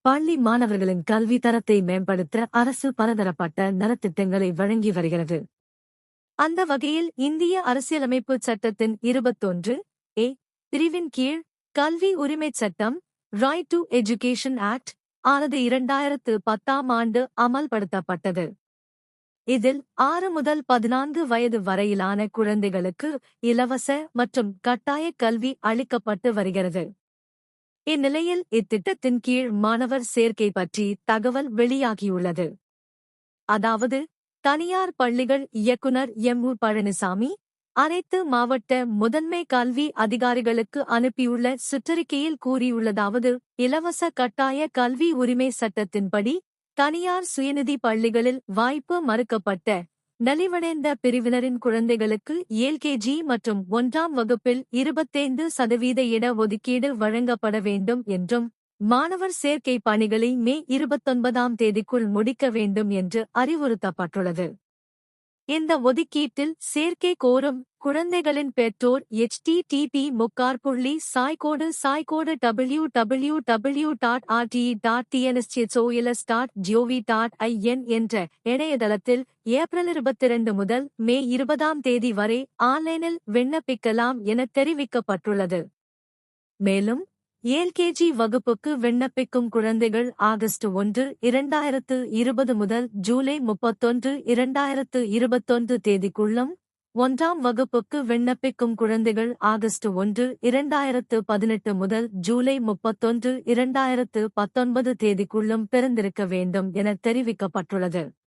பள்ளி மாணவர்களின் கல்வி தரத்தை மேம்படுத்த அரசு பலதரப்பட்ட நலத்திட்டங்களை வழங்கி வருகிறது. அந்த வகையில் இந்திய அரசியலமைப்பு சட்டத்தின் 21 பிரிவின் கீழ் கல்வி உரிமைச் சட்டம் ரைட் டு எஜுகேஷன் ஆக்ட் ஆனது 2010ஆம் ஆண்டு அமல்படுத்தப்பட்டது. இதில் 6 முதல் 14 வயது வரையிலான குழந்தைகளுக்கு இலவச மற்றும் கட்டாய கல்வி அளிக்கப்பட்டு வருகிறது. இந்நிலையில் இத்திட்டத்தின் கீழ் மாணவர் சேர்க்கை பற்றி தகவல் வெளியாகியுள்ளது. அதாவது, தனியார் பள்ளிகள் இயக்குனர் எம்.உ. பழனிசாமி அனைத்து மாவட்ட முதன்மை கல்வி அதிகாரிகளுக்கு அனுப்பியுள்ள சுற்றறிக்கையில் கூறியுள்ளதாவது: இலவச கட்டாய கல்வி உரிமை சட்டத்தின்படி தனியார் சுயநிதி பள்ளிகளில் வாய்ப்பு மறுக்கப்பட்ட நலிவடைந்த பிரிவினரின் குழந்தைகளுக்கு எல்கேஜி மற்றும் 1ஆம் வகுப்பில் 25% இட ஒதுக்கீடு வழங்கப்பட வேண்டும் என்றும், மாணவர் சேர்க்கை பணிகளை மே 29ஆம் தேதிக்குள் முடிக்க வேண்டும் என்று அறிவுறுத்தப்பட்டுள்ளது. இந்த ஒதுக்கீட்டில் சேர்க்கை கோரும் குழந்தைகளின் பெற்றோர் http://www.rte.tnschols.gov.in என்ற இணையதளத்தில் ஏப்ரல் 22 முதல் மே 20ஆம் தேதி வரை ஆன்லைனில் விண்ணப்பிக்கலாம் என தெரிவிக்கப்பட்டுள்ளது. மேலும் எல்கேஜி வகுப்புக்கு விண்ணப்பிக்கும் குழந்தைகள் ஆகஸ்ட் 1, 2020 முதல் ஜூலை 31, 2021 தேதிக்குள்ளும், 1ஆம் வகுப்புக்கு விண்ணப்பிக்கும் குழந்தைகள் ஆகஸ்ட் 1, 2018 முதல் ஜூலை 31, 2019 தேதிக்குள்ளும் பிறந்திருக்க வேண்டும் என தெரிவிக்கப்பட்டுள்ளது.